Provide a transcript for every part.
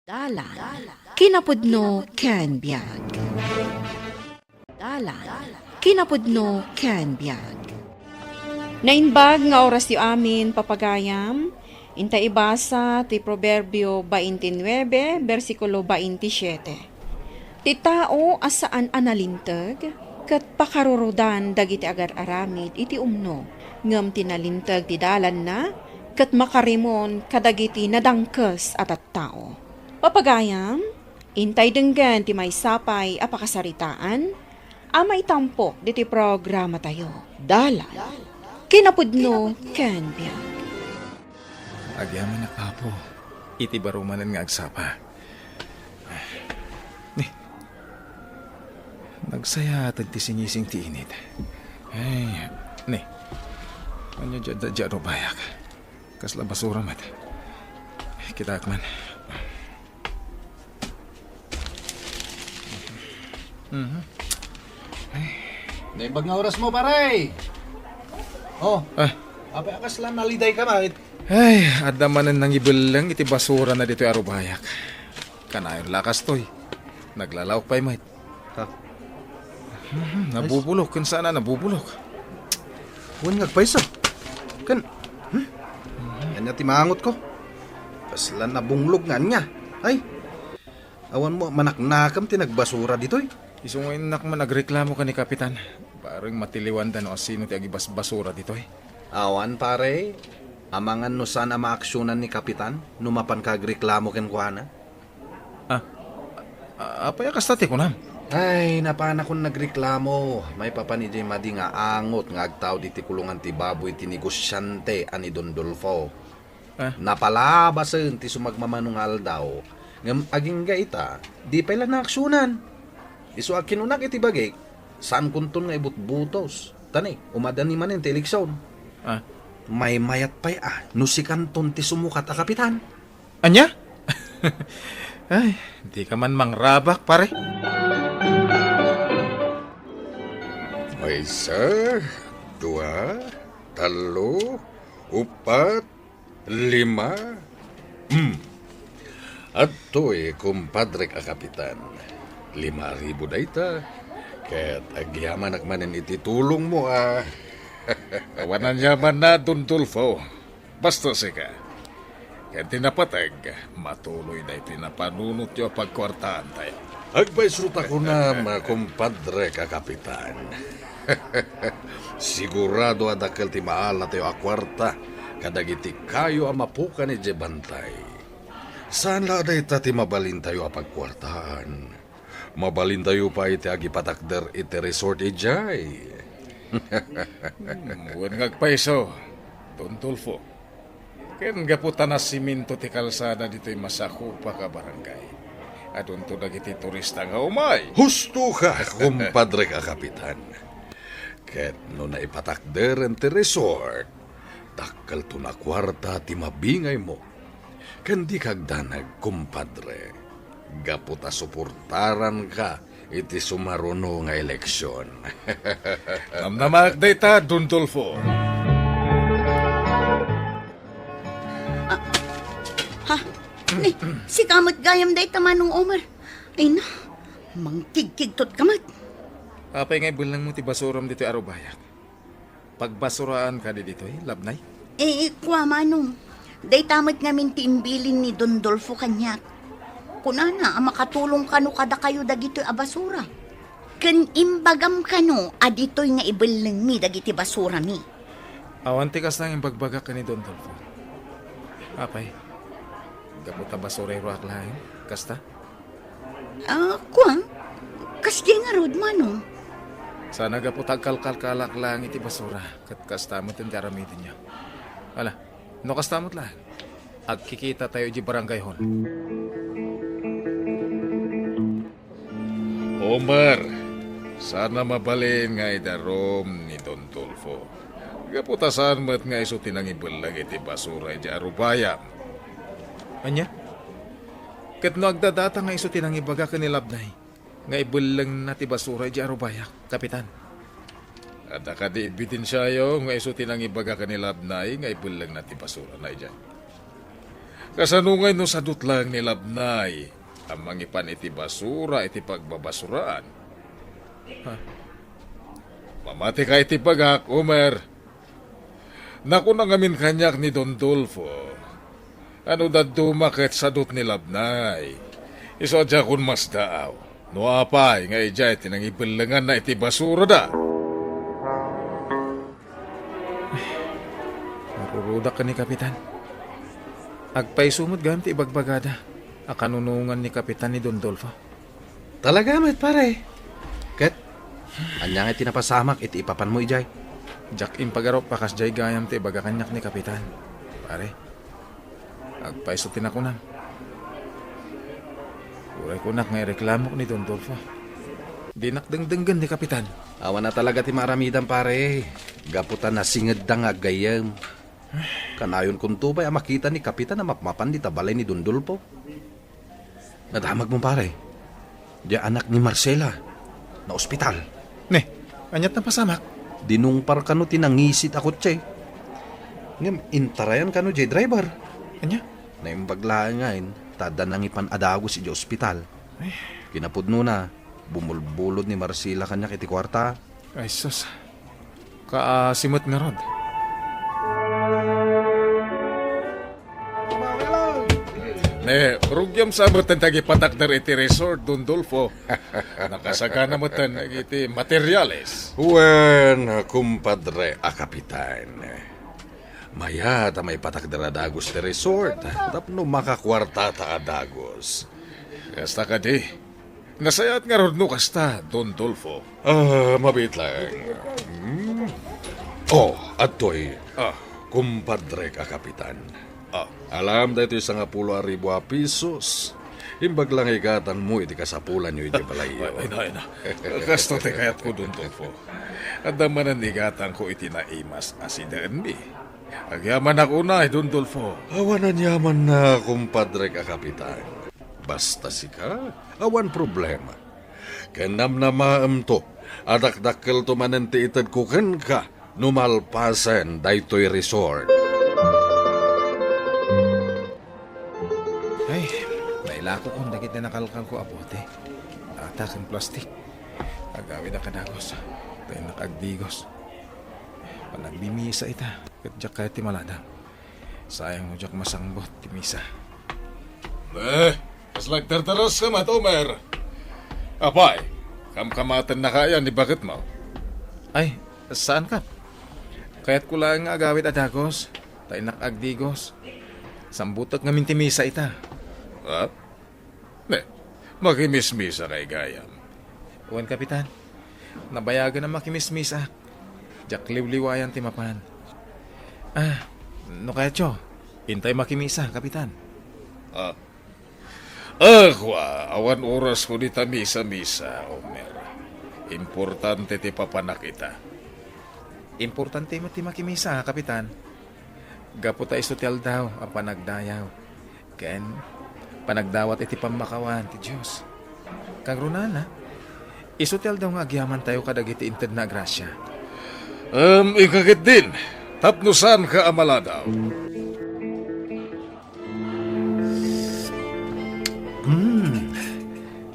Dalan, kinapudno ken biag. Dalan, kinapudno ken biag. Nainbag nga oras yu amin papagayam, inta ibasa ti Proverbio 29, versikulo 27. Ti tao asaan analintag, kat pakarurudan dagiti agar aramid iti umno, ngem tinalintag ti dalan na, kat makarimon kadagiti nadangkes at tao. Papagayam, intay denggan ti may sapay apakasaritaan, amay tampok diti programa tayo. Dalan, kinapudno ken biag. Agyaman na kapo. Iti barumanan nga agsapa. Ni. Nagsaya atag ti singising ti init. Ay, ni. Ano dyan bayak? Kasla basura mat. Kita akman. Naibag nga oras mo, pare! Oh, Ah. apa akas lang naliday ka, bakit? Ay, adamanan ng ibelang iti basura na dito arubayak. Kanayon lakas to'y. Naglalawak pa'y mait. Ha? Nabubulok. Kun sana nabubulok. Huwag ngagpaysa. Kan, yan nga timangot ko. Kaslan na bunglog nga niya. Ay, awan mo, manaknakam tinagbasura dito'y. Isungayin nak man nagreklamo ka ni Kapitan. Parang matiliwan da no sino ti agibas basura dito eh. Awan, pare. Amangan no sana maaksyonan ni Kapitan, numapan kagreklamo ken kuhana. Apaya kastati ko na. Ay, napana kong nagreklamo. May papanidi madi nga angot nga agtaw di ti kulungan ti baboy ti negosyante ani Don Dolfo. Napalabasen ti sumagmamanungal daw. Ngam aging gaita, di pala naaksyonan. Isu akinunak iti bagay, saan kuntun nga ibut-butos. Tani, umadani manin ti eleksyon. May mayat pa'y nusikanton ti sumukat a kapitan. Anya? Ay, di ka man mangrabak pare. May isa, dua, talo, upat, lima. At to'y kumpadre ka kapitan. 5,000 dayta. Kaya't agyaman akmanin iti tulong mo Kawanan yaman na Don Tulfo. Basta sika. Kaya tinapatag, matuloy na itinapanunot yung pagkwartaan tayo. Agbaysruta ko na kumpadre ka kapitan. Sigurado adakal ti maala tayo akwarta. Kadagiti kayo amapukan ni Jebantay. Saan la dayta ti mabalin tayo apagkwartaan? Mabalin tayo pa iti agipatakder iti resort ijay. Huwag ngagpaiso, Don Tulfo. Ken gaputan na siminto ti kalsada dito'y masakupa ka barangay. At unto dagiti turista nga umay. Husto ka, kumpadre ka kapitan. Ket no naipatakderen ti resort, dakkel to na kwarta ti mabingay mo. Ken di kagdanag, kumpadre. Gaputa suportaran ka iti sumaruno nga eleksyon. Namnamak dayta, Don Tulfo. Ni, si kamot gayam day tamanong Omar. Ay na, mangkigkigtot kamat. Apay ngay bulang mo ti basuram dito'y arubayak. Pagbasuraan ka di dito'y, labnay. Kwa manong, day tamad ngamin ti imbilin ni Don Dolfo kanyak. Kunana, makatulong kano kada kayo dagito'y abasura. Ken imbagam kano, adito'y nga ibelang mi dagiti basura mi. Awanti kas nang imbagbaga ka ni Don Tulfo. Apay, gaputa basurero aklahin, kasta? Kwa, kasdi nga rod manong. Sana gaputa kalkalkalak lang iti basura, kat kastamot yung karamidin niya. Ala, no kastamot lang. Agkikita tayo di barangay hon. Omar, sana mabalin nga idarom ni Don Tulfo. Gaputasan mo't nga iso tinangibulag iti basura iti arubayam. Anya? Kat no agdadata nga iso tinangibaga ka ni Labnay, nga ibulang na ti basura iti arubayak, kapitan. At akadi bitin siya nga iso tinangibaga ka ni Labnay, nga ibulang na ti basura na iti. Kasanungay no sadot lang ni Labnay, ang mangipan iti basura iti pagbabasuraan. Mamati ka iti pagak, Omer. Naku na ngamin kanyak ni Don Dolfo. Ano da dumakit sadot ni Labnay. Iso adya kun mas daaw. No apay, nga ijay tinangibilangan na iti basura da. Marurudak ka ni Kapitan. Agpay sumot gamit ibagbagada. Akanunungan ni Kapitan ni Don Dolfo. Talaga, met pare. Ket, anya nga tinapasamak, iti ipapan mo ijay. Jack in pagarop pakas jay gayam ti ibaga kanyak ni Kapitan. Pare, agpay sutin ako nang. Uray ko nak nga reklamo ni Don Dolfo. Di nakdengdenggan ni Kapitan. Awan na talaga ti maramidan, pare. Gaputan na singed da nga gayam. Kanayon kung tubay, makita ni Kapitan na mapmapan di tabalay ni Dundulpo. Nadamag mo, pare. Di anak ni Marcela, na ospital. Ne, anyat na pasamak. Dinungpar kano tinangisit ako, tse. Ngam, intarayan kano, jay driver. Anya? Naimbaglaan ngayon, tada nang ipan adago si ospital. Kinapudno na, bumulbulod ni Marcela kanya kiti kwarta. Ay sus. Kaasimot nga rod. Ne, rugyam sa matan tagi patakder iti resort, Don Dolfo. Nakasagana matan iti materiales. Wen, kumpadre a kapitan. Maya ta may patakder adagos ti resort. Tapno makakwarta ta adagos. Kasta ka di. Nasayat nga rodno kasta, Don Dolfo. Mabit lang. Oh, atoy. Kumpadre ka kapitan. Alam dahito yung 10,000 pesos. Imbag lang ikatan mo, iti kasapulan nyo iti balayo. Ay na. Kasto te kayat ko, Don Dolfo. At damanan igatan ko iti naimas asidaan mi. Agyaman ako na, Don Dolfo. Awanan yaman na, kumpadre ka kapitan. Basta sika, awan problema. Kenam na maam to, adak-dakkel to manenti itad kuken ka, numalpasen daytoy resort. Ay, nailako kong dagit na nakalkal ko apote. Atak ang plastik. Agawin na kadagos. Tayo nakagdigos. Panagbimisa ita. Katjak kaya ti maladang. Sayang mo jak masangbot ti misa. Kas lagtartaras ka mat, Omer. Apay, kamkamatan na kaya ni bakit mo? Ay, saan ka? Kaya't ko lang nga agawit adagos. Tayo nakagdigos. Sambutak nga mintimisa ita. Ha? Ne, makimismisa kay gayam. Uwan, Kapitan. Nabayagan na makimismisa. Jak liwliwayan ti mapan. No kaya tyo? Intay makimisa, Kapitan. Awan oras ko di misa-misa, Omer. Importante ti papanakita. Importante mo ti makimisa, Kapitan. Gapo ta isotel daw ang panagdayaw. Ken, panagdawat iti pamakawan ti Diyos. Kang runana, isotel daw nga agyaman tayo kadagiti inted na grasya. Ikakit din. Tapnusan ka amala daw.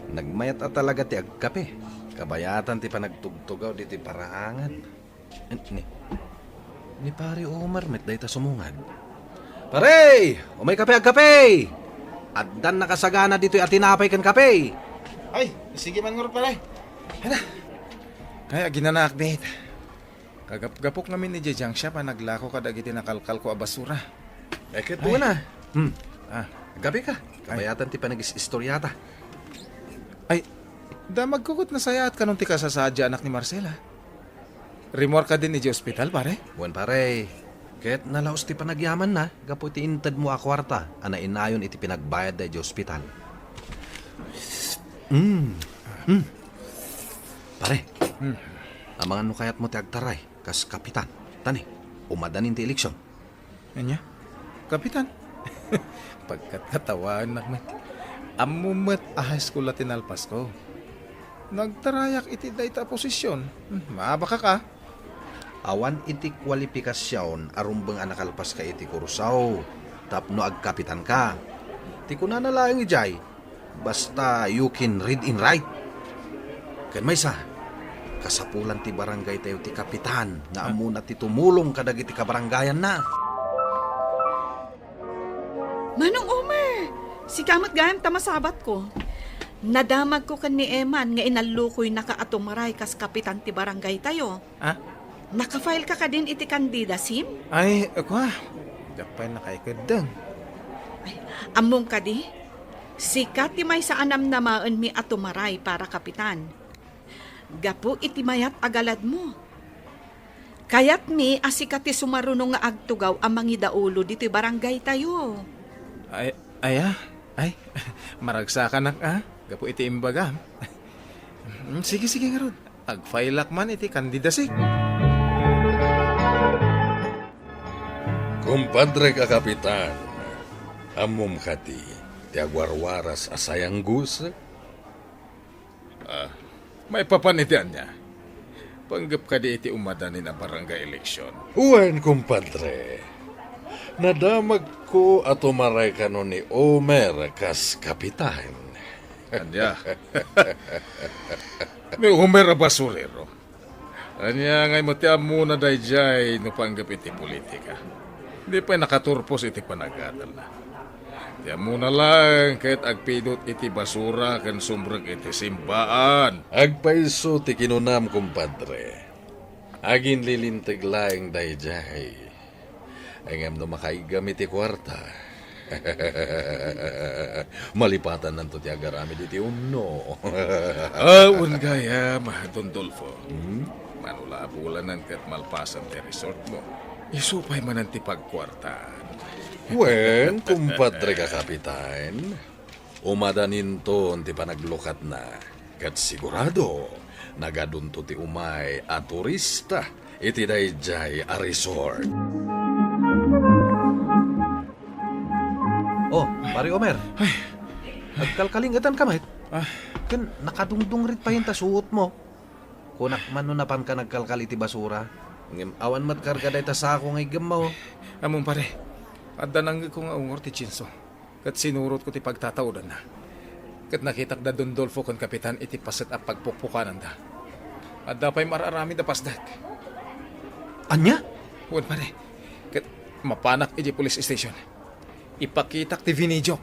Nagmayat at talaga ti agkape. Kabayatan ti panagtugtugaw di ti paraangan. Ni pare Omar met day ta sumungan. Pare! Umay kape agkape! Addan nakasagana dito'y atinapay kan kape. Ay, sige man ngurot pare. Kaya ginanak date. Kagap-gapok namin ni Jejang siya pa naglako kadagiti nakalkal ko a basura. Eket mo na. Gabi ka. Ay. Kabayatan ti panag-istoryata. Ay, da magkukot na sayat kanong ti kasasadya anak ni Marcela. Remor ka din ni hospital pare. Buwan pare. Ket nalaos ti panagyaman na. Gapo ti intad mo a kwarta. Ana inayon iti pinagbayad da hospital. Pare. Amangan no kayat mo ti agtaray. Kas kapitan. Tani, umadanin ti eleksyon. Anya? Kapitan. Pagkatawaan na man. Amumet a high school at tinalpas ko. Nagtarayak iti dayta posisyon. Maabaka ka. Awan iti kwalifikasyon arumbang anakalpas ka iti kursaw. tapno agkapitan ka. Ti ko na nalayang ijay, basta you can read and write. Kan may sa, kasapulan ti barangay tayo ti kapitan, na amuna ti tumulong kadag iti kabarangayan na. Manong Omer, si kamat gayam tamasabat ko. Nadamag ko kan ni Eman nga inalukoy nakaatumaray kas kapitan ti barangay tayo. Ah? Nakafile ka din iti kandida, Sim? Ay, ako dapay nakaikadang. Among ka di? Sikat ti may sa anam na maan mi atumaray para kapitan. Gapu iti mayat agalad mo. Kayat mi asikat ti sumarunong nga agtugaw ang mangidaulo dito barangay tayo. Ay, maragsakan na ka. Gapo iti imbaga. Sige, nga rod. Agfailak man iti kandidasik. Kumpadre ka kapitan, amom kati, ti agwarwaras asayang gus. May papanitian niya. Panggap ka di iti umadanin ang barangay eleksyon. Uwan, kumpadre. Nadamag ko at umaray ka no ni Omer kas kapitan. Anya. May humera basurero. Anya ngay matiam muna dayjay no panggap iti politika. Hindi pa nakaturpos iti panagadal na. Diyan muna lang kahit agpidot iti basura kan sumbrag iti simbaan. Agpaiso ti kinunam, kumpadre. Agin lilintig laing dayjay. Angam no makaigamit ti kwarta. Malipatan nanto ti agarami diti unno. Un gaya, Don Dolfo. Manulabulan kat malpasan ti resort mo. Isupay man ang tipagkwartaan. Wen, kumpadre ka kapitan. Umadanin to ti panaglukat na. Kat sigurado, nagadunto ti umay a turista. Iti dayjay a resort. Oh, pare Omer. Agkalkalingatan ka, mate. Kan nakadungdung rit pa yung tasuot mo. Kunak man no napan ka nagkalkal iti basura. Ngem awan mat karga day tasako ngay gamaw. Among pare, at danang ko nga ungor ti Chinso. Kat sinurot ko ti pagtataudan na. Kat nakitak da Don Dolfo kon kapitan iti paset a pagpukpukanan da. At dapay mararami da pasdak. Anya? Huwag pare, kat mapanak iti police station. Ipakitak ti vinidyo.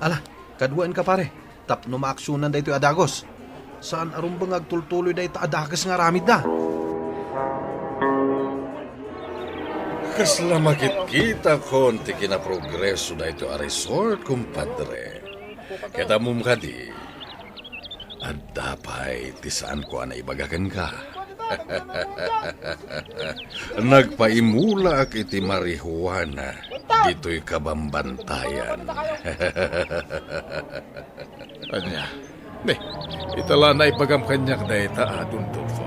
Ala, kaduan ka pare. Tapno maaksyonan day ito adagos. Saan arumbang agtultuloy day ito adagas nga ramid da? Kasla makit-kita konti kinaprogreso na ito a resort, kumpadre. Kita mong kadi. At dapay, tisaan ko na ibagakan ka. Nagpaimula ak iti marihuana. Dito'y kabambantayan. Anya. Itala na ipagam kanyak na ita, Don Dolfo.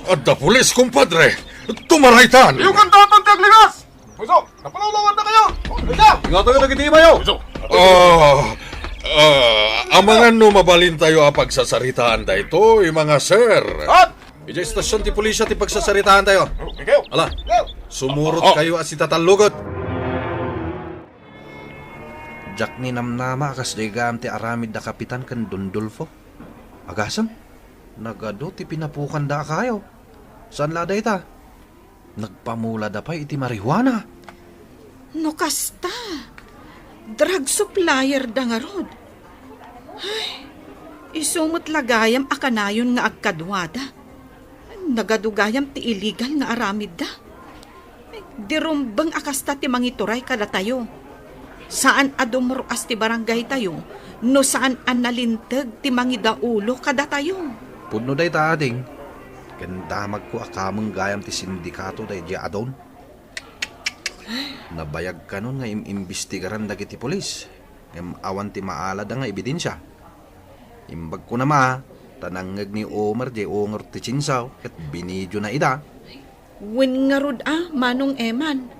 At the pulis, kumpadre! Tumaraytan! Yung kantoton ti agligas! Puso, napalulawan na kayo! Ingatan ka nagitiba yo! Ang mga numabalin tayo a pagsasaritaan da ito, mga sir. At! Ija istasyon ti pulisya ti pagsasaritaan tayo. Ala, sumurot kayo at si tatalugot. Jack ni namnama kas degam ti aramid da kapitan kan Don Dolfo. Agasam, nagado ti pinapukan da kayo. Saan laday ta? Nagpamula da pa iti marihuana. No kasta. Drug supplier da nga rod. Ay, isumot lagayam akanayon nga agkadwada. Nagadugayam ti illegal nga aramid da. Ay, dirumbang akasta ti mangituray kada tayo. Saan adumruas ti barangay tayo, no saan an nalintag ti mangidaulo kada tayo. Pudno day ta ading. Kendamag ko akamang gayam ti sindikato day di adon. Nabayag ka nun nga imbestigaran dagiti polis. Ngem awan ti maalad nga ebidensya. Imbag ko na ma, tanangag ni Omar di ongor ti Chinsaw ket binidyo na ida. Win nga rod Manong Eman.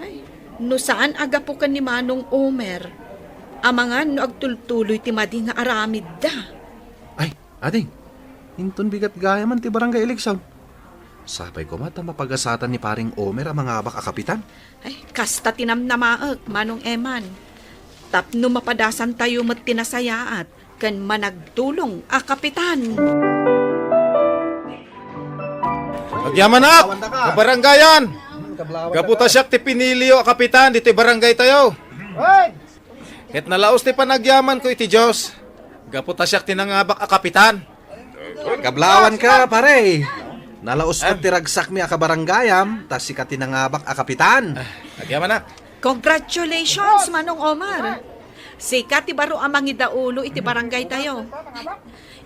Ay, no saan agapukan ni Manong Omer, amangan no agtultuloy ti madi nga aramid da. Ay, ading, inton bigat gaya man ti barangay eleksyon. Sabay ko mata mapagasatan ni paring Omer ang mga abak a kapitan. Ay, kasta tinamnamaak, Manong Eman. Tapno mapadasan tayo mat tinasayaat, kan managtulong a kapitan. Agyaman kabaranggayan! Gaputa siya ti pinilyo a kapitan, dito'y barangay tayo. Ket nalaos ti panagyaman ko iti Diyos. Gaputa siya tinangabak a kapitan. Kablawan ka, pare. Nalaos ko tiragsak mi a kabarangayam, tas si katinangabak a kapitan. Agyaman na. Congratulations, Manong Omar. Sika ti baro amang idaulo iti barangay tayo.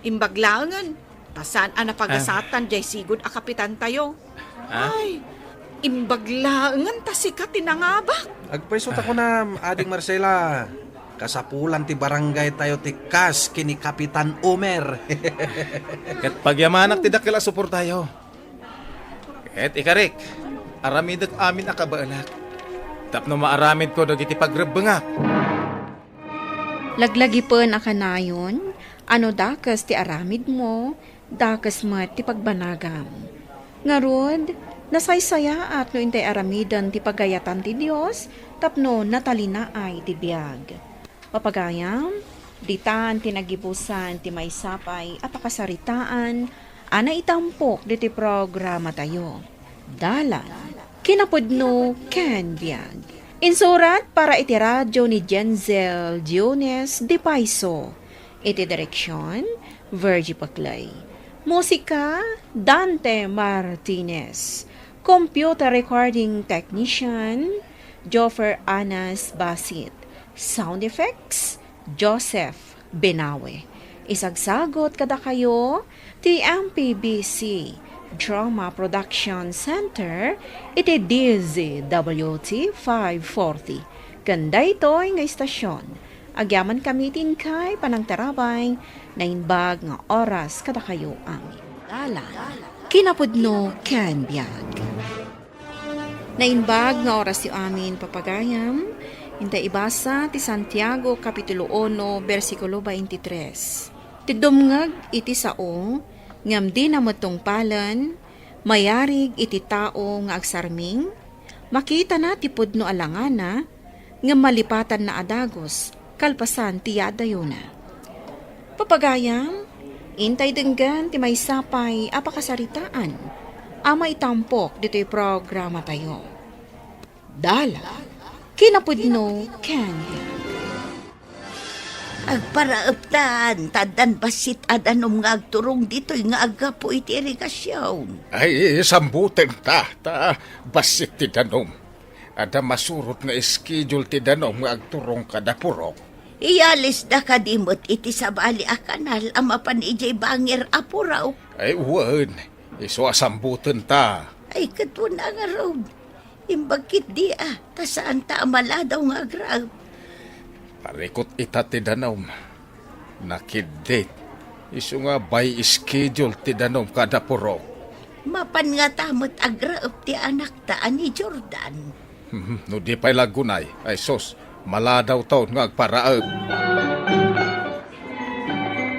Imbaglaangan, tasan ang napagasatan jay sigud a kapitan tayo. Ay, imbaglaangan ta sika tinangabak. Agpaisot ako na, Ading Marcela. Kasapulan ti barangay tayo ti kas kini Kapitan Omer. Ket pagyamanak ti dakila supor tayo. Ket ikarik, aramidot amin a kabaalak. Tapno maaramid ko dagiti pagrebengak. Laglagi po na kanayon, ano dakas ti aramid mo, dakas mat ti pagbanagam. Ngarod, nasaysaya at no intay aramidan ti pagayatan ti Dios, tapno natalina ay ti biyag. Papagayam, ditan tinagibusan ti maysapay apakasaritaan, ana itampok diti programa tayo. Dalan, kinapudno ken biyag. Insurat para iti radyo ni Jenzel Diones de Paiso. Iti direksyon, Virgie Paclay. Musika, Dante Martinez. Computer recording technician, Joffer Anas Basit. Sound effects, Joseph Benawe. Isagsagot kada kayo, TMPBC Drama Production Center, iti DZWT 540. Ganda ito'y nga istasyon. Agyaman kamitin kay panangtarabay na inbag nga oras kada kayo ang dala. Kinapudno ken biyag. Nainbag nga oras yu amin papagayam, hinta ibasa ti Santiago Kapitulo 1, versikulo 23. Ti dumngag iti sao, ngam di na matungpalan, mayarig iti tao nga agsarming, makita na ti pudno alangana, ngam malipatan na adagos, kalpasan ti yadayona. Papagayam, intay denggan ti may sapay apakasaritaan, ama itampok dito'y programa tayo. Dala, kinapudno kanya. Agparaaptan, tadan basit adanom nga agturong dito'y nga agapo iti irigasyon. Ay, sambutin ta basit ti danom. Ada masurot nga schedule ti danom nga agturong kada purok. Iyalis da kadimot iti sabali a kanal ama pan ijay bangir apuraw. Ay, uwan. Iso asambutin ta. Ay katwa na nga road. Imbagkit di tasaan ta amala daw nga agrab. Parikot ita ti danom. Nakidate. Iso nga by schedule ti danom kada purok. Mapan nga tamot agrab ti anak taan ni Jordan. No di pa'y lagunay. Ay sos, maladaw taon nga agparaag.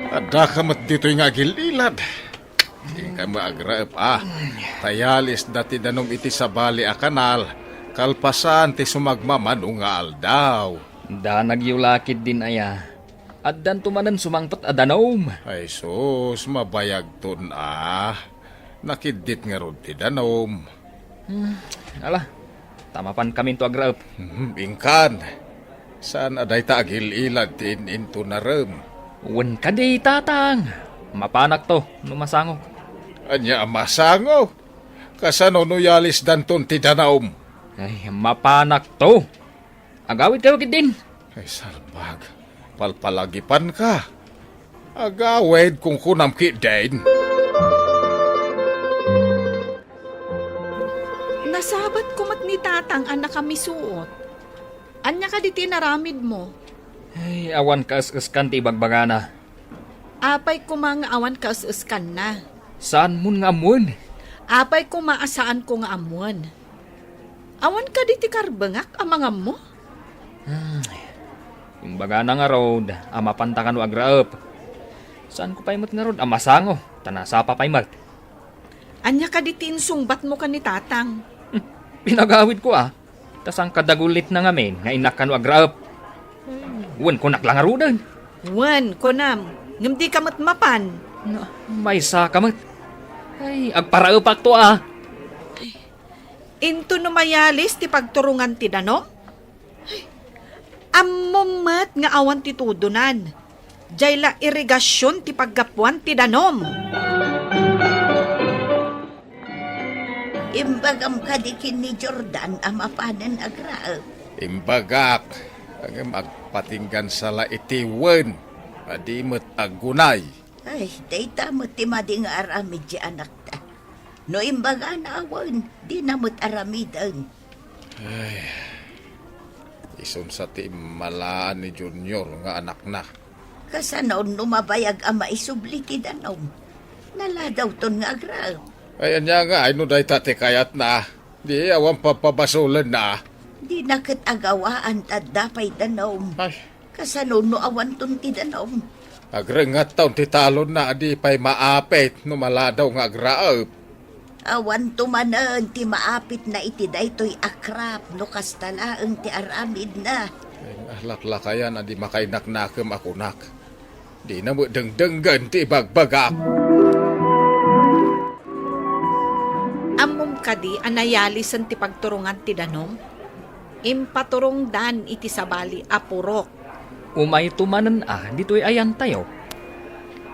Ada ka mat dito'y nga gililad. Di ka maagraep Tayalis dati danom iti sabali a kanal. Kalpasan ti sumagmamanong nga aldaw. Da nagyulakid din aya. At dan tumanan sumangpat adanom. Ay sos, mabayag ton Nakidit nga rod ti danom. Ala, tamapan kami to agrap. Ingkan. Saan aday ta agililad ti into na rem. Wen ka di tatang. Mapanak to, numasangok. Anya masango. Kasano nuyalis danton ti danom. Ay, mapanak to. Agawit kayo din. Ay salbag. Palpalagipan ka. Agawid kung kunam ki din. Nasabat kumat ni tatang ang nakamisuot. Anya ka di tinaramid mo. Ay, awan ka askan ti bagbagana. Apay kumang awan ka uskan na. Saan mun nga mun? Apay kumaasaan ko nga amuan. Awan ka di ti karbangak amang mo. Yung bagana nga road, amapantakan o agrap. Saan ko paimot nga road? Amasango, tanasa pa paimot. Anya ka ditin sungbat mo ka ni tatang. Pinagawid ko Tas ang kadagulit na ngamin nga inak kanu agraap. Wen ko naklangarudan. Wan, konam, ngam di ka matmapan. May sa kamat. Ay, agparaupak to Into numayalis ti pagturungan ti danom? Ammumat nga awan ti tudunan. Jayla irigasyon ti paggapuan ti danom. Imbagam kadikin ni Jordan amapanan agraab. Imbagak, ang magpatinggan sa laitiwen, madimot agunay. Ay, dayta mo ti mading aramid di anak ta. No imbaga na awan, di namot aramidan. Isun sa ti malaan ni Junior nga anak na. Kasanaon numabayag ama isubli ti danom. Naladaw ton nga agraab. Ay, anya nga, ay no day tate kayat na. Di awan papabasulan na. Di nakit agawaan tad dapay danom. Ay, Kasanaon no awan ton ti danom. agrengat taon ti talon na di pa'y maapit no maladaw nga agraap. Awan tumanan ti maapit na iti daytoy akrap no kastalaan ti aramid na. Laklakayan na di makainaknakam ako nak. Di na mo dengdenggan ti bagbagak. Ammom kadi anayalisan ti pagturungan ti danom. Impaturong dan iti sabali apurok. Umay tumanan dito'y ayan tayo.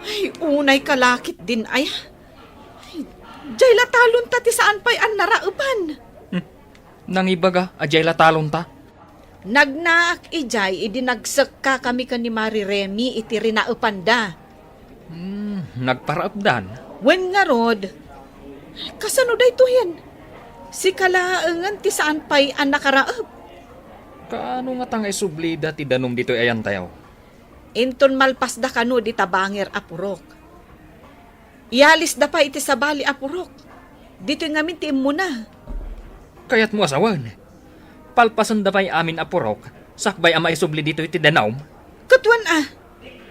Ay, unay kalakit din ay. Jayla talon ta ti saan pa'y an narauban. Nangibaga, ajay latalon ta. Nagnaak ijay, idinagsak ka kami ka ni Mari Remy iti rinaupan da. Nagparaapdan. Wen nga rod, kasano da ito yan? Si kalaangan ti saan pa'y an nakaraap. Kaano nga tanga isublida ti danom dito'y ayan tayo? Inton malpas da kano di tabanger apurok. Ialis da pa iti sabali apurok. Dito ngamin ti mo na. Kaya't mo asawan. Palpasan da pa'y amin apurok, sakbay ama isubli dito iti danaw. Katuan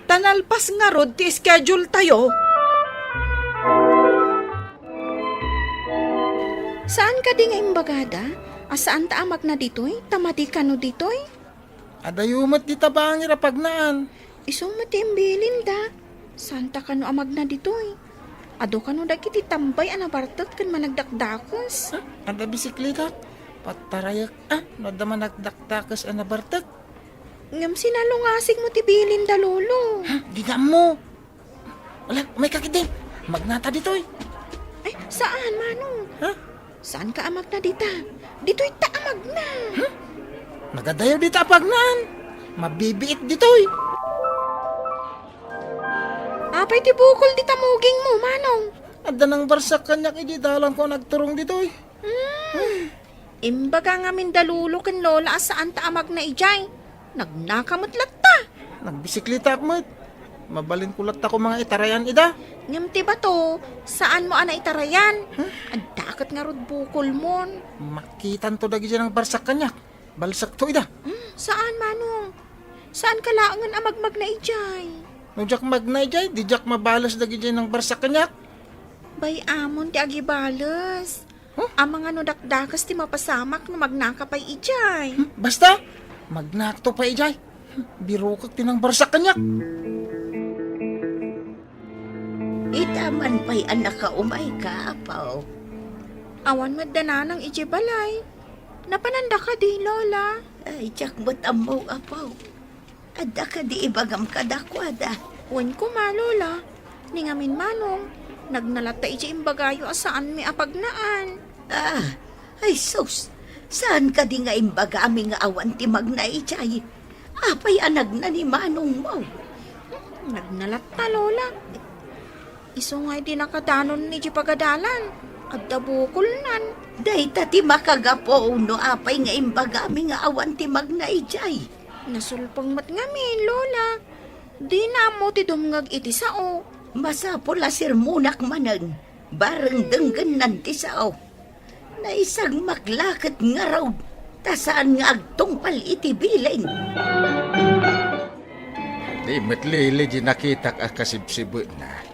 tanalpas nga rod ti schedule tayo. Saan ka di nga imbagada? Asaan ta amag na ditoy? Tamati ka no ditoy? Adayumat di tabangir apagnaan. Isong matimbilin da. Saan ta ka no amag na ditoy? Ado ka no dagiti tambay anabartot kan managdakdakos. Ada bisikleta. Patarayak nadama nagdaktakas anabartak. Ngam sinalungasig mo tibilin da lolo. Di na mo. Wala, may kakit din. Magnata ditoy. Ay, saan manong? Ha? Saan ka amag na dita? Dito'y ta amag na. Nagadayo dito apagnaan. Mabibiit ditoy. Apay ti bukol di tamuging mo, manong. Ada nang barsak kanyak ididalan ko nagturong ditoy. Imbaga nga min dalulo ken lola asaan ta amag na ijay. Nagnakamot latta. Nagbisikleta akmat. Mabalin kulat ako mga itarayan ida. Ngam ti ba to? Saan mo ana itarayan? Ang dakat nga rod bukol mon. Makitan to dagi dyan ng barsak kanyak. Balsak to ida. Saan manong? Saan ka laangan amagmag na ijay? No jak magnay jay, di jak mabalas dagi dyan ng barsak kanyak. Bay amon ti agibalas. Ang mga no dakdakas ti mapasamak no magnakapay ijay. Basta, magnakto pa ijay. Biro kag tinang barsak kanyak. Itaman pa'y anak ka umay ka, apaw. Awan madana ng ijay balay. Napananda ka di, lola. Ay, jak mo't amaw, apaw. Ada ka di ibagam kadakwada. Wen ko ma, lola. Ningamin manong. Nagnalata ijay imbagayo asaan mi apagnaan. Ay sus. Saan ka di nga imbaga aming nga awan ti magnaijay? Apay anag na ni manong mo. Nagnalata, lola. Iso nga di nakadanon ni di pagadalan. Adda bukol nan. Dayta ti makagapo no apay nga imbaga aming nga awan ti magnaijay. Nasulpang mat ngamin, lola. Di na mo ti dumngag iti sao. Masapula sirmunak manan. Bareng denggan nan ti sao. Naisag maglakad nga raw. Tasaan nga agtungpal iti bilin. Di matlili di nakitak kasibsibo na.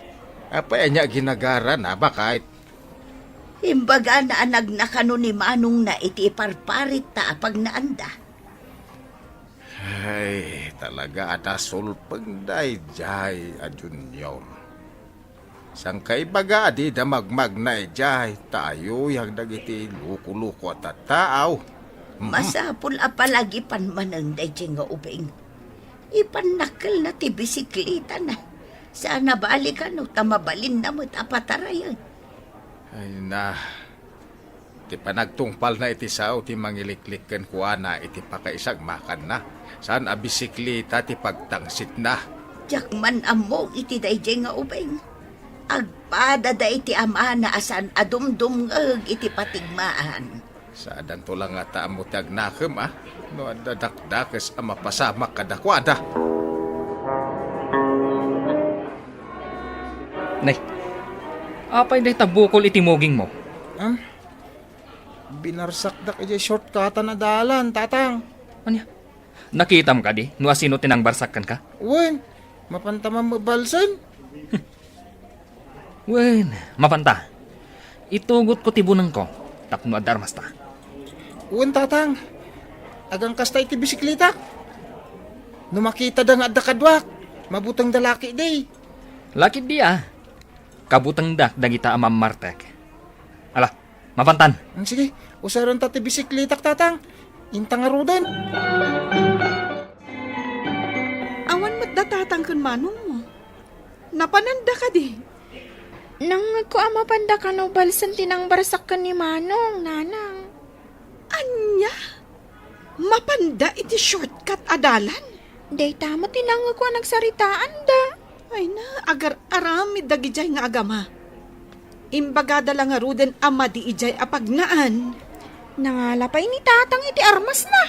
Apa niya ginagara na bakit? Imbaga na anag na kano ni Manong na iti parparit ta apag naanda. Ay, talaga ada sulpeng dayjay adun yon. Sang kaibaga di da magmagnay jay tayo yang dagiti luko-luko at tao. Masapul apalagi panmanang dayjay nga ubing. Ipanakal na ti bisikleta na. Sana balikan o tamabalin na mo't apatarayan. Ay na, ti panagtungpal na iti sao ti mangiliklikan kuha na iti pakaisag makan na. Saan a bisikleta ti pagtangsit na. Jakman among iti dayjay nga ubing. Agpada da iti ama na asan adumdumngag iti patigmaan. Saadan to lang nga taamo ti agnakem ah. No dadakdakas a mapasamak kadakwada. Nay, apay day tabukol iti muging mo. Binarsak iti shortcut na dalan, tatang. Anya? Nakitam ka di? No asino tinang barsakan ka? Wen, mapantamang mabalsan. Wen, mapanta. Itugot ko tibunang ko. Tapno adarmas ta. Wen, tatang. Agang kasta iti bisikleta. Numakita da nga adda kadwak. Mabutang dalaki day. Lakid di ah. Kabutang dak dagita amam martek. Ala, mapantan. Sige, usaron ta ti bisikleta, tatang. Intang arudan. Awan mo't datatang kun Manong mo. Napananda ka di. Nang ko ama panda ka no balsan tinang barsak ka ni Manong, nanang. Anya? Mapanda iti shortcut adalan? Day tama tinang ko nagsaritaan da. Ay na, agar arami dagijay nga agama. Imbagada lang nga ruden ama di ijay apagnaan. Nangalapay ni tatang iti armas na.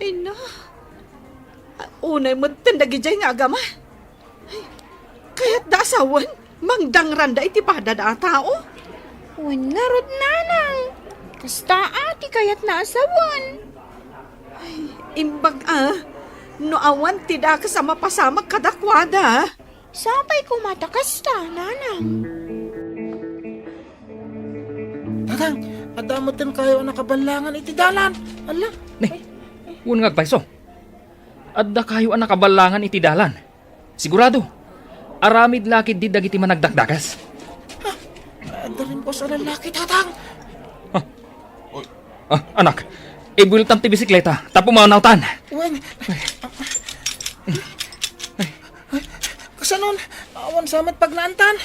Ay na. Unay mo tindagijay nga agama. Ay, kaya't da asawan, mangdangranda iti pada da tao. Wanarod nanang. Kasta ati kayat na asawan. Imbag no awan tida ka sa mapasamag kadakwada. Sapay kumatakas ta, nanang. Tatang, adamotin kayo nakabalangan iti dalan. Ala. Nay, un nga agpaiso. Adda kayo ang nakabalangan iti dalan. Sigurado, aramid lakid di dagiti managdakdakas. Adda rin ko sa lalaki, tatang. Anak, ibultam ti bisikleta, tapo maunautan. Wen. Kasanon, awan samat pagnaantan.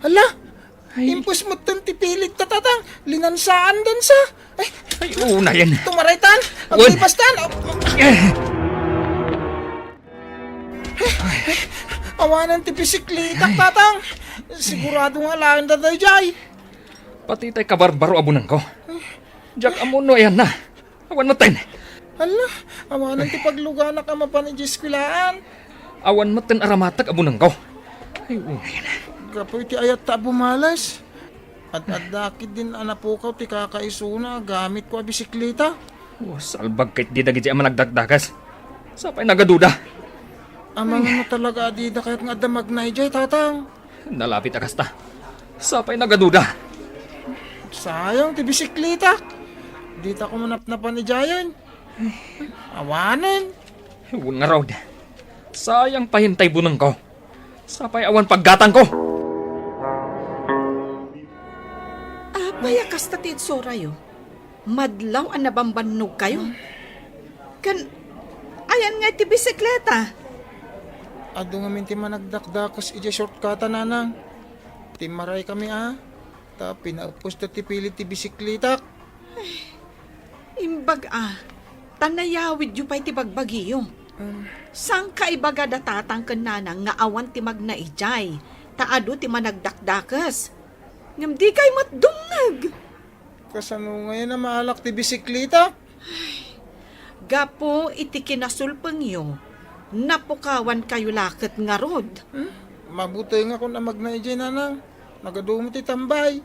Hala, impus mo ti pilit tatang. Linansaan din sa. Ay, una yan. Tumaraytan, Wen. aglipastan. Awanan ti bisiklita, tatang. Sigurado nga lang daday jay. Pati tay kabarbaro abunan ko. Jack amuno ayan na. Awan mo ten. Hala, awanan ti pagluganak ang mapanijeskwilaan. Awan mo ten aramatag abunan ko. Ay, una yan. Kapoy ti ayat ta bumalas. At adakit din anapukaw ti kakaisuna gamit ko a bisikleta. Salbag kahit di dagiti ang managdakdakas. Sapay nagaduda. Amang ano talaga adida kahit nga damag na ijay, tatang. Nalapit akasta. Sapay nagaduda. Sayang ti bisikleta. Dita ko manapnapan ni Jayan. Awanan. Ewan nga raw. Sayang pahintay bunang ko. Sapay awan paggatang ko. Apaya kastatid sorayo. Madlaw ang nabambanog kayo. Ayan nga iti bisikleta. Ado nga minti managdakdakas ijay shortcuta nanang. Timaray kami Ta pinaupos na ti pilit ti bisikleta. Imbag tanayawid yu pa'y ti bagbagiyo. Sang kaibaga datatang kananang nga awan ti magnaijay, taado ti managdakdakas. Ngam di kay matdungag. Kasano ngayon na maalak ti bisikleta? Gapo iti kinasulpang yo, napukawan kayo lakit nga rod. Mabuti nga kung amag na ijay nanang. Nagadumot ti tambay.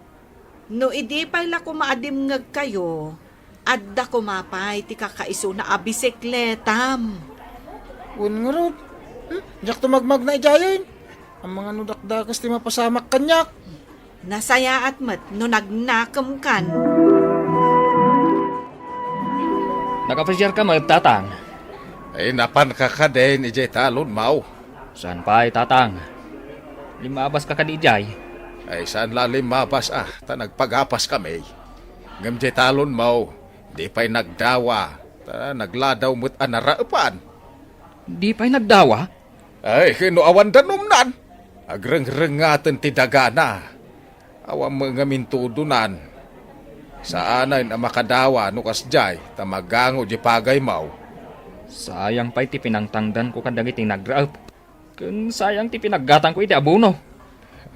No idi pa'y la kumaadimngag kayo, adda kumapay ti kakaiso na abisikletam. Un nga rod. Jak tumagmag na ijayon. ang mga nudakdakas ti mapasamak kanyak. Nasaya at mat no nagnakam kan. Nakapasyar ka magtatang. Ay napan ka ka din, ijay talon mau. Saan pa ay tatang? Limabas ka kadijay. Ay saan lalim mabas ta nagpagapas kami. Ngam jay talon mau, di pa'y nagdawa. Ta nagladaw mo't anaraapan. Di pa'y nagdawa? Ay, kinuawan danumnan. Agreng-rengatan ti dagana. Awang mga mintudunan. Saanay na makadawa nukas jay, tamagango di pagay mau. Sayang pa'y ti pinangtangdan ko kadagiti nagraap. Kung sayang ti pinaggatang ko iti abuno.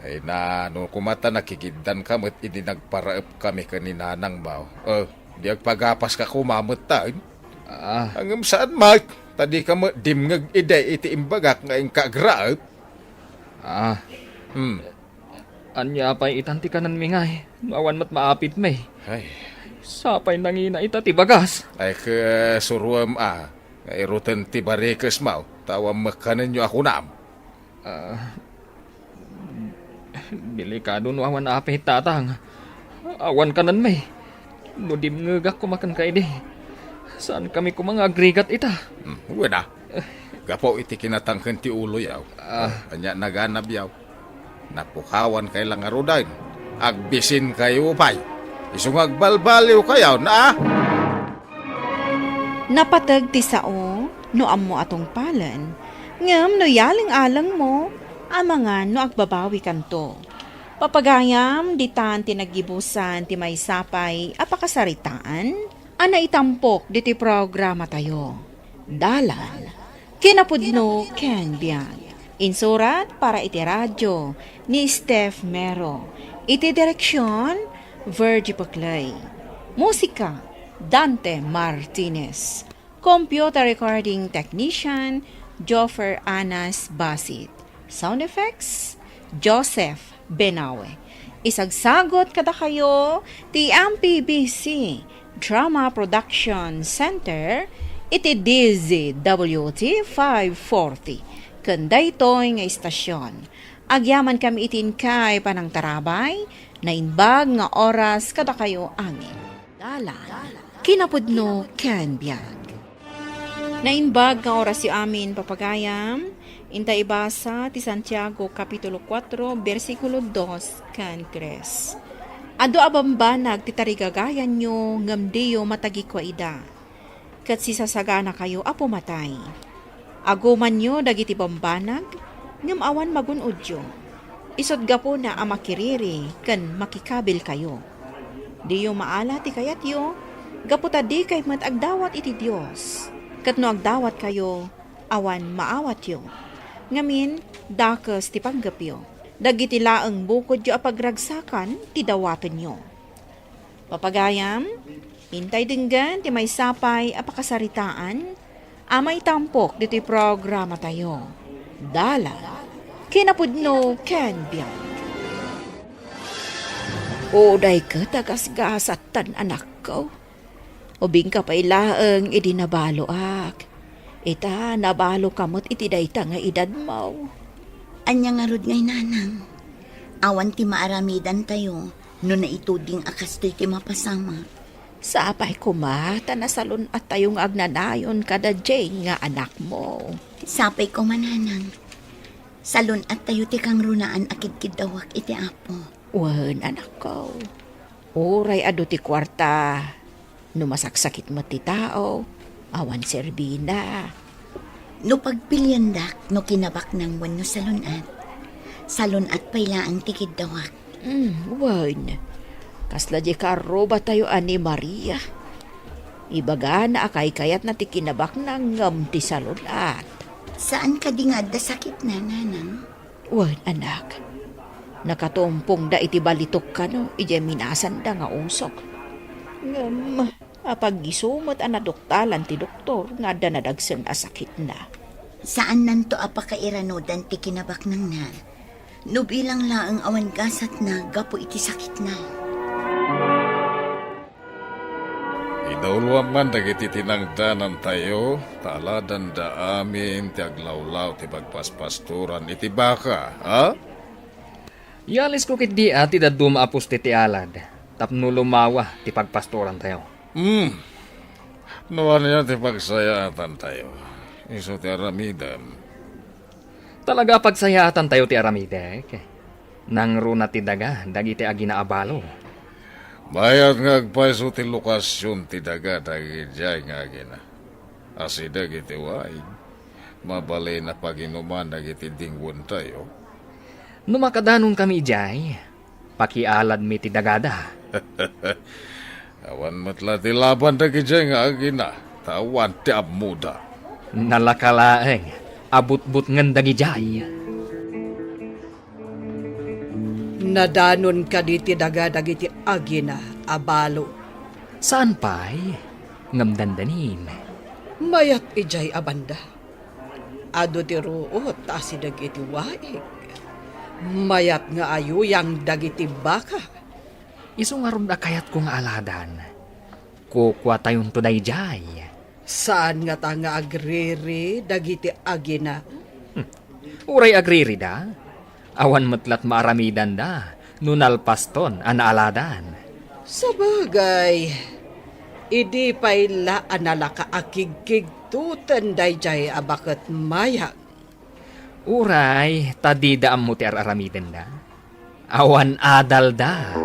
Ay na, no kumata nakikigdan ka mo't idi nagparaap kami kaninanang mau. Di agpagapas ka kumamot tayo. Hanggang saan, Mike? Tadi ka mo dimngag ide iti imbagak nga yung kagraap. Anya pa'y itanti ka nan mingay. Awan mat maapit may. Ay, Sapay nangina ita ti bagas. ay ka suruam Ay rutan ti barikas mau. Tawam makanan nyo ako nam. Delikado no awan apit tatang. Awan ka nan may. No dimngagak kumakan ka ide. Saan kami kumangagrigat ita? Wala. Gapo iti kinatangkan ti ulo yaw. Anya naganap yaw. Napukawan kay lang arudain. Agbisin kayo pay. Isung agbalbaliw kayaw na Napatag ti sao, no ammo atong palan. Ngam no yaling alang mo, amangan no agbabawi kanto. Papagayam, ditan tinagibusan ti may sapay, apakasaritaan, ana itampok diti programa tayo. Dalan, kinapudno Ken Biag. Insurat para iti radyo ni Steph Mero. Iti direksyon, Virgie Paclay. Musika, Dante Martinez. Computer recording technician, Joffer Anas Basit. Sound effects, Joseph Benawe. Isagsagot kada kayo ti MPBC Drama Production Center iti DZWT 540 kanday toy nga istasyon. Agyaman kami itin kay panang tarabay na inbag nga oras kada kayo angin. Dalan, kinapudno Ken Biag. Nainbag nga oras yu amin papagayam, inta ibasa ti Santiago Kapitulo 4, versikulo 2 kan 3. Ado abambanag ti tarigagayan nyo ngamdiyo matagi kwa ida. Kat sisasagana kayo apo matay. Aguman nyo dagiti bambanag, ngam awan magunudyo. Isod gapo na amakiriri kan makikabil kayo. Diyo maala ti kayat yo, gapo tadi kay mat agdawat iti Diyos. Kat no agdawat kayo, awan maawat yo. Ngamin, dakas ti panggap yo. Dagiti laeng bukod yo apagragsakan, ti dawatan yo. Papagayam, hintay dinggan ti may sapay apakasaritaan, amay tampok diti programa tayo. Dala, kinapudno Ken Biag. Oday ka tagasgasatan anak ko. Ubing ka pa ilaeng idinabalo ak. Ita nabalo kamot iti dayta nga edad mo. Anya nga rod ngay nanang. Awan ti maaramidan tayo, no naituding akas to'y ti mapasama. Sapay kumata na salon at tayong agnanayon kada jay nga anak mo. Sapay ko mananang. Salon at tayo ti kang runaan akid-kidawak iti apo. Wan anak ko. Uray ado ti kwarta. Numasaksakit mo ti tao. Awan serbina. No pagpilyandak, no kinabak ng wan no salon at. Salon at pailaang tikidawak. Wan. Kasla di karo ba tayo ani Maria? Ibaga na akay kayat na ti kinabak ng ngam ti salon at. Saan ka di nga da sakit na, nanang? Wan anak. Nakatumpong da iti balitok ka no. Ije minasan da nga usok. Ngam, apag gisumot anadoktalan ti doktor nga da nadagsen asakit na. Saan nanto apakairanodan ti kinabak ng na? No bilang laang awan gasat na, gapo iti sakit na. Idawluan man dagiti tinangdanan tayo, taladan da amin ti aglawlaw ti pagpaspasturan iti baka, ha? Yalis ko kit di ti dadum apos ti alad. Tapno lumawa ti pagpastoran tayo. Nuwan niya ti pagsayatan tayo. Iso ti aramidan. Talaga pagsayatan tayo ti aramidek. Nang runa ti daga, dagiti aginaabalo. Bayat nga agpaiso ti lokasyon ti daga dagijay nga agina. Asidag iti waig. Mabalay na paginuman dagiti dingwon tayo. Numakadanon kami ijay. Pakialad mi ti dagada. Awan matla ti laban dagijay nga agina. Tawan ti abmuda. Nalakalaeng, abut-but ngan dagijay. Nadanon ka di ti daga dagiti agina, abalo. Saan pa'y? Ngamdandanin. Mayat ijay abanda. Ado ti ruot asi dagiti waig. Mayat nga ayuyang dagiti baka. Iso nga ron kayat ko nga aladan. Kukwa tayon to dayjay. Saan nga ta nga agriri dagiti agina? Uray agriri da. Awan matlat maaramidan da. Nunalpaston anaaladan. Sabagay, idi payla analaka akigkigtutan dayjay abakat mayag. Uray, tadidaam mo ti aramiden da. Awan adal da.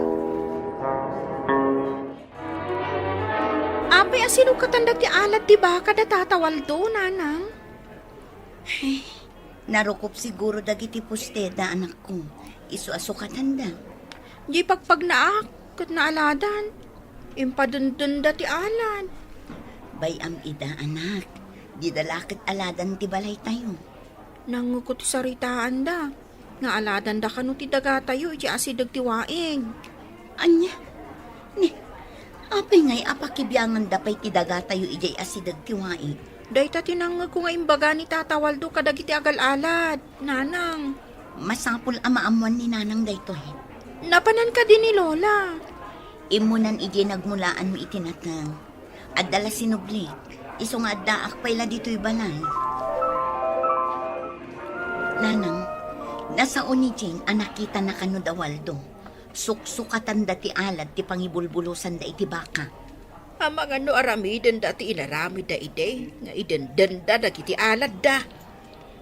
Apay asino katanda ti alat ti baka da tatawal do, nanang? Narukop siguro dagiti pusteda anak ko. Isu-aso katanda. Di pagpag naak, kat naaladan. Impadundun da ti alat. Bayam ida anak. Di dalakit aladan ti balay tayo. Nangukot ti saritaan da. Nga aladan da kanu ti daga tayo, iti asidag ti waig. Anya? Ni, apay ngay apakibiyangan dapay ti daga tayo ijay asidag ti waig. Dayta tinangag ko nga imbaga ni tatawal do kadagiti agal-alad, nanang. Masapul amaamuan ni nanang daytoy. Napanan ka din ni Lola. Imunan ijay nagmulaan mo itinatang. Adala sinubli. Iso nga addaak payla dito'y balay. Nanang, nasa ni Jane anakita na kano dawaldo. Suksukatan da ti alad ti pangibulbulusan da iti baka. Amang ano aramiden dati inaramid da ide, nga idendan da dagiti alad da.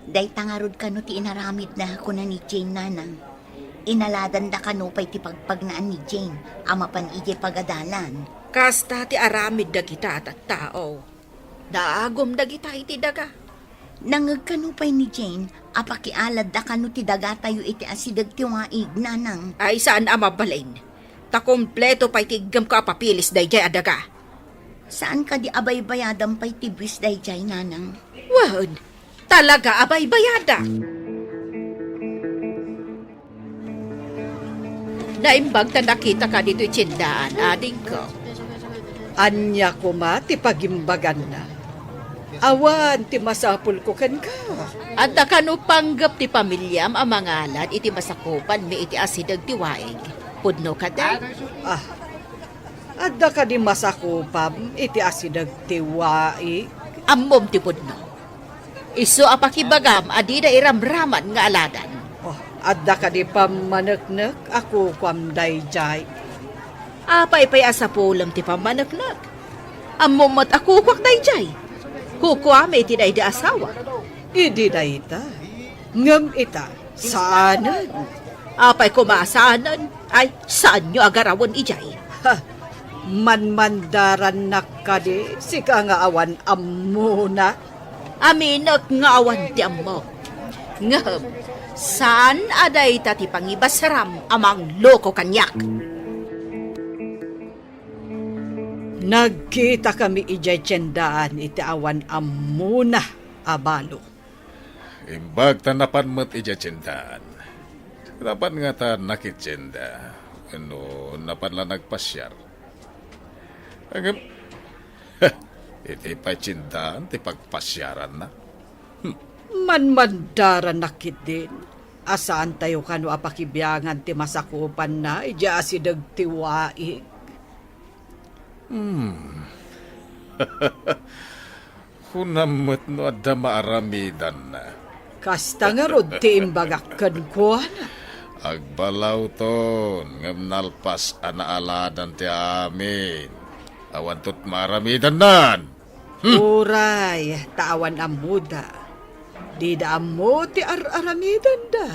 Day tangarod kano ti inaramid na ako na ni Jane nanang. Inaladan da kano pa'y ti pagpagnaan ni Jane, amapan ije pagadalan. Kasta ti aramid da kita at tao. Daagom da kita iti daga. Nangag kano pa'y ni Jane, apakialad da kano ti daga tayo iti asidag ti waig nanang. Ay saan amabalain? Ta kompleto pa'y tigam ka papilis da ijay adaga. Saan ka di abay-bayadan pa'y tibis dayjay nanang? Wad, talaga abay bayada. Naimbag ta nakita ka dito tsindaan, ading ko. Anya ko ma, ti pagimbagan na. Awan, ti masapul ko kan ka. At kanu panggap ti pamilyam ang mangalan iti masakupan mi iti asidag ti waig. Pudno ka da? Adda ka di masakupam, iti asidag ti waig. Ammom ti pudno. Iso apakibagam adi da iramraman nga aladan. Adda ka di pamanaknak, ako kwam dayjay. Apay pay asapulam ti pamanaknak. Ammom mat ako kwak dayjay. Kukwa may tinay di asawa. Idi dayta. Ngam ita, saanan? Apay kumasanan, ay saan nyo agarawan ijay? Manmandaran na ka di, sika nga awan amuna. Aminak nga awan ti ammo. Ngam, saan aday tati pangibasaram amang loko kanyak? Nagkita kami ijay tiyendaan iti awan amuna, abalo. Imbag tanapan mo't ija tsintaan. Dapat nga ta nakitsenda. Ano, napan la nagpasyar. Agam, iti pa tsintaan, ti pagpasyaran na. Manmandaran nakit din. Asaan tayo kano apakibiyangan ti masakupan na, ija asidag ti waig. Hunamot no adda maaramidan na. Kasta nga rod ti imbagakkan ko na. Agbalaw ton, ngam nalpas anaaladan ti amin. Awan tot maaramidan nan. Uray, tawan amuda. Di da amo ti aramidan da.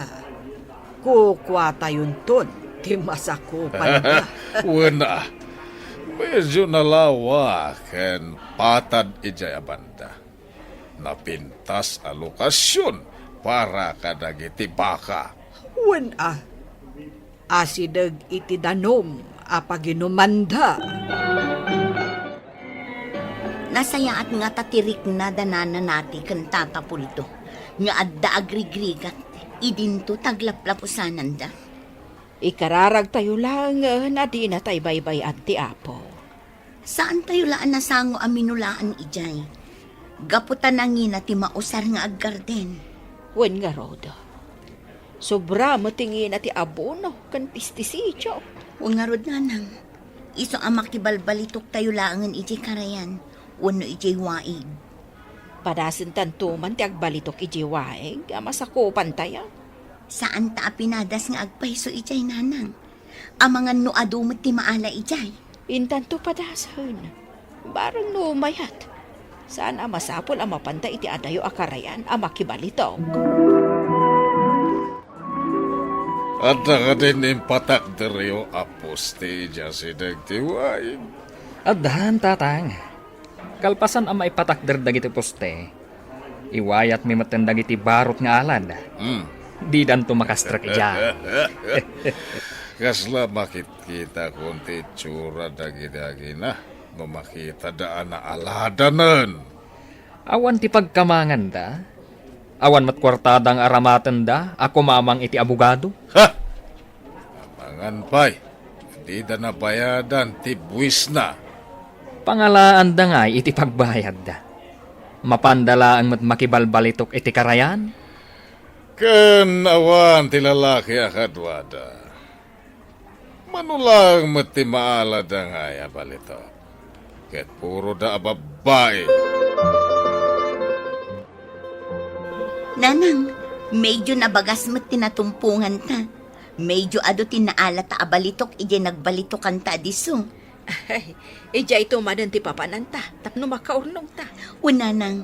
Kukwata yun ton, ti masakupan da. Wala. Medyo nalawa ken patad ijay abanda. Napintas a lokasyon para kadagiti baka. Wen asidag iti danom apaginumanda. Nasaya at nga tatirik na danana nati kan tatapulto. Nga adda agrigrigat, idinto taglaplapusanan da. Ikararag tayo lang na di na tayo baybay at ti Apo. Saan tayo laan nasango aminulaan ijay? Gaputan nangin na ti mausar nga aggarden. Wen nga rod. Sobra matingin na ti abono kan pistisityo. Huwag nga rod nanang. Iso ang makibalbalitok tayo laangan ijay karayan. Wano ijay waig. Padasin tantuman ti agbalitok iji waeg, masakupan tayo. Saan ta pinadas nga agpaiso ijay nanang? Ang mga nuadumot ti maala ijay. Intanto padasan. Barang no mayat. Saan masapol ang mapanta iti adayo akarayan ang makibalitok. At ka din impatak deryo aposte dyan si dagtiwain. Addahan, tatang. Kalpasan ang maipatakder dagiti poste. Iwayat mi matan dagiti barot nga alad. Di dan tumakastrak ija. Kasla makit kita kunti tsura dagi-dagi na. No makita daan na aladanan. Awan ti pagkamangan da. Awan mat kwartadang aramatan da. Ako mamang iti abogado. Ha! Amangan pa'y. Di da na bayadan ti buwis na. Pangalaan da nga iti pagbayad da. Mapandala ang mat makibalbalitok iti karayan. Ken awan ti lalaki akadwada. Manulang mat ti maala da nga ya balitok. Ket puro da babae. Nanang, medyo nabagas mo't tinatumpungan ta. Medyo ado tinaala ta abalitok ije nagbalitok ta diso. Ay, ija ito madan ti papananta, tapno makaurnong ta. Unanang,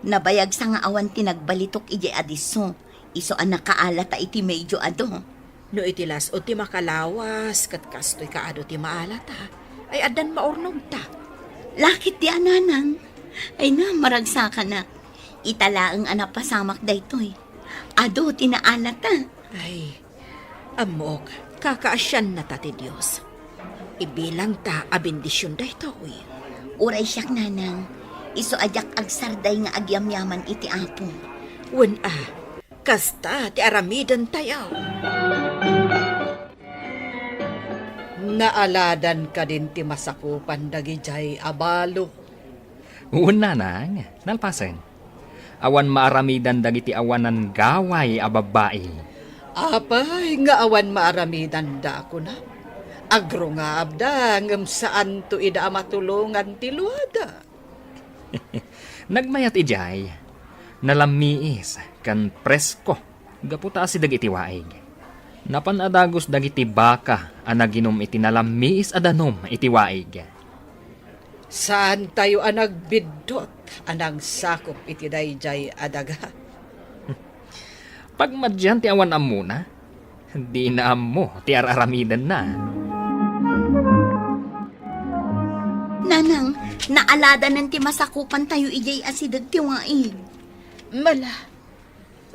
nabayag sa nga awan tinagbalitok ije adiso. Iso ang nakaala ta iti medyo ado. No itilas o ti makalawas, kat kastoy kaado ti maalata, ay adan maurnong ta. Lakit di ananang. Ay na, maragsa ka na. Italaang anak pasamak daytoy. Ado, tinaala ta. Ay, amok, kakaasyan na ta ti Diyos. Ibilang ta a bendisyon daytoy. Uray siyak nanang. Iso ajak agsarday nga agyamyaman iti apo. Wen kasta ti aramidan tayo. Naaladan ka din ti masakupan dagijay abalo. Una nang, nalpasen. Awan maaramidan dagiti awanan gaway a babae. Apay nga awan maaramidan da ako na. Agro nga abda ngam saan to ida matulungan ti luada. Nagmayat ijay, nalamiis kan presko. Gaputa si dagiti waig. Napanadagos dagiti baka ang naginom iti nalamiis adanom iti waig. Saan tayo ang nagbidot anang sakop iti dayjay adaga? Pagmadyan ti awan amuna, di na amo ti araramidan na. Nanang, naalada ng ti masakupan tayo ijay asidag ti waig. Mala,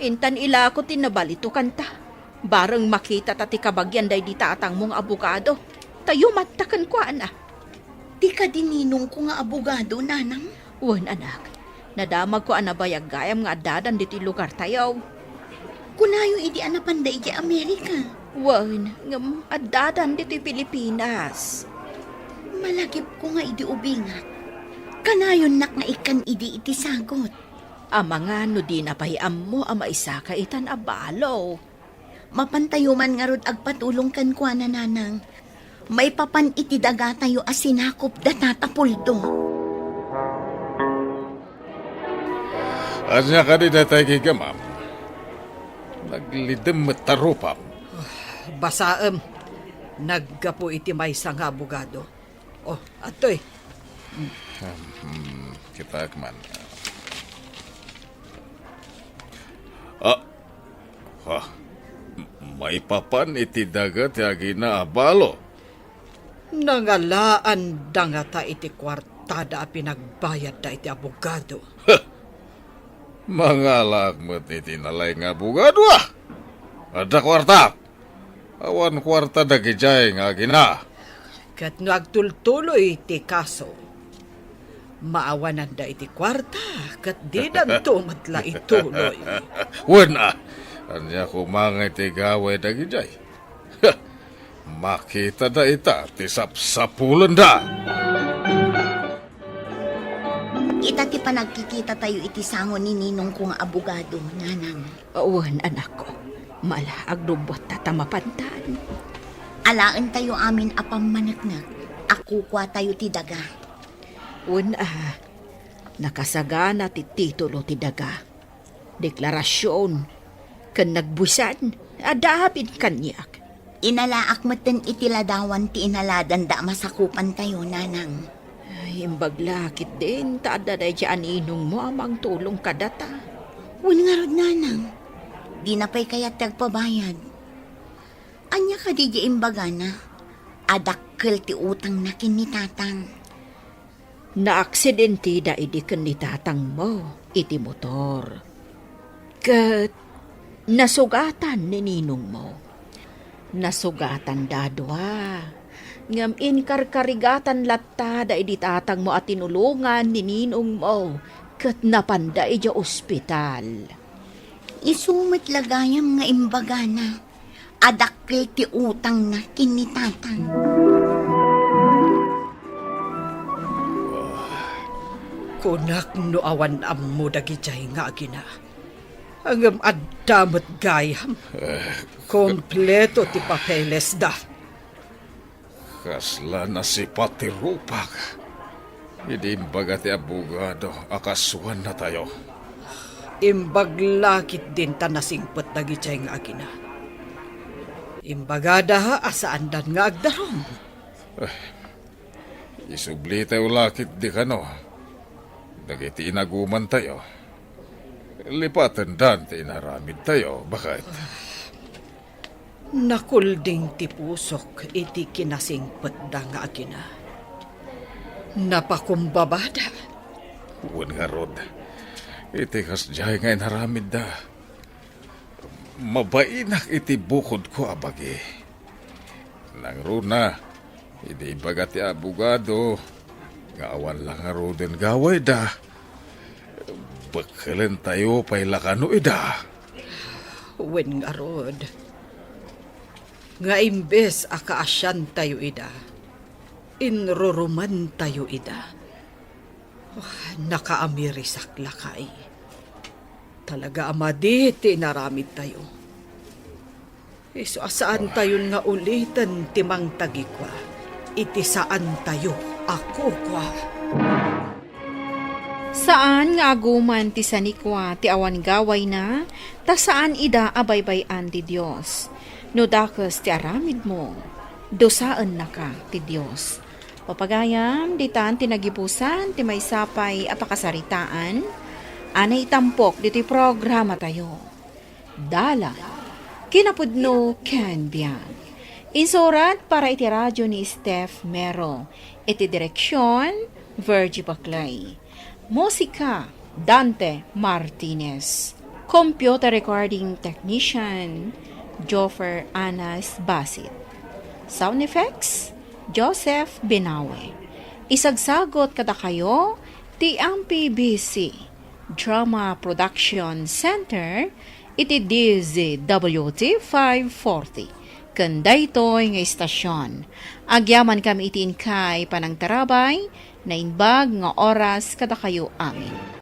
intan ila ko tinabalitukan ta. Barang makita tati kabagyan day di tatang mong abogado. Tayo matakan ko ana. Di ka dininong ko nga abogado, nanang. Wan anak, nadamag ko anabayag gayam nga dadan diti lugar tayo. Kunayo idi anapanday iti Amerika. Wan, ngam adadan diti Pilipinas. Malagip ko nga idi ubingat. Kanayon nak nga ikan idi iti sagot. Ama nga no di napahiam mo ama isa ka itan abalo. Mapantayuman nga rod agpatulong kan kwa na nanang. May papan iti daga tayo asinakop da tatapuldo. Anya ka di datay gigamam. Naglidem tarupam. Basaem, naggapo iti may nga abogado. Oh, atoy, Kita man. May papan iti dagat yagi na abalo. nangalaan da nga ta iti kwartada a pinagbayad da iti abogado. Mga lakmat iti nalay nga bugado ah. Ada kwarta. Awan kwarta dagijay nga gina. Kat nagtultuloy iti kaso, maawanan da iti kwarta, kat di na tumatla ituloy. Wana. Anya kumangay ti gaway dagijay. Makita da ita ti sapsapulan da. Ita ti panagkikita tayo iti sangon ni ninong kong abogado, nanang. Uwan, anak ko. Mala, aglubot tatamapantan. Alaan tayo amin apang managnak. Ako kwa tayo ti daga. Uwan, nakasagana ti titulo ti daga. Deklarasyon, kan nagbusan, adapid kanyak. Inalaak maten itiladawan ti inaladan da masakupan tayo, nanang. Ay, imbaglakit din, taada na dyan inong mo amang tulong kadata. Wan nga rod, nanang. Di na pa'y kaya't tagpabayad. Anya ka di imbaga na. Adakkel ti utang na kinitatang. Na-aksidente da idikan ni tatang mo, iti motor. Kat nasugatan ni ninong mo. Nasugatan dadwa. Ngam inkarkarigatan latta da iditatang mo at tinulungan ni ninong mo. Kat napanda ija ospital. Isumit lagayam nga imbaga na. Adakkel ti utang na kinitatang. Kunak no awan ammo dagijay nga agina. Angam adamot gayam. Kompleto ti papeles da. Kasla na si Pati Rupak. Hindi imbaga ti abogado, akaswan na tayo. Imbaglakit din ta nasingpot dagijay nga agina. Imbagada ha asaandan nga agdarom. Isubli tayo lakit di kano. Dagiti inaguman tayo. Lipatan dan ti inaramid tayo, bakit? Nakulding ti pusok iti kinasingpot da nga agina. Napakumbabada. Uwan nga rod. Iti kasjay nga inaramid da. Mabainak iti bukod ko abagi. Nang runa, hindi bagat ti abogado. Nga awan lang nga roden gaway da. Bakalan tayo pa'y lakano ida. Wen nga rod. Nga imbes akaasyan tayo ida. Inruruman tayo ida. Nakaamirisak lakay. Talaga amadi tinaramid tayo. Iso asaan tayo nga ulitan timang tagikwa. Iti saan tayo ako kwa. Saan nga aguman ti sanikwa ti awan gaway na, ta saan ida abaybayan ti Diyos. No dakes ti aramid mo, dosaan na ka ti Diyos. Papagayam, ditan tinagipusan, ti may sapay apakasaritaan, anay tampok diti programa tayo. Dala, kinapudno Ken Biag. Insurat para iti radyo ni Steph Mero. Iti direksyon, Virgie Baclay. Musika, Dante Martinez. Computer recording technician, Joffer Anas Basit. Sound effects, Joseph Binawe. Isagsagot kada kayo, ti MPBC Drama Production Center, iti DZWT 540. Kanday to'y nga istasyon. Agyaman kami itin kay panang tarabay, na inbag nga oras kada kayo amin.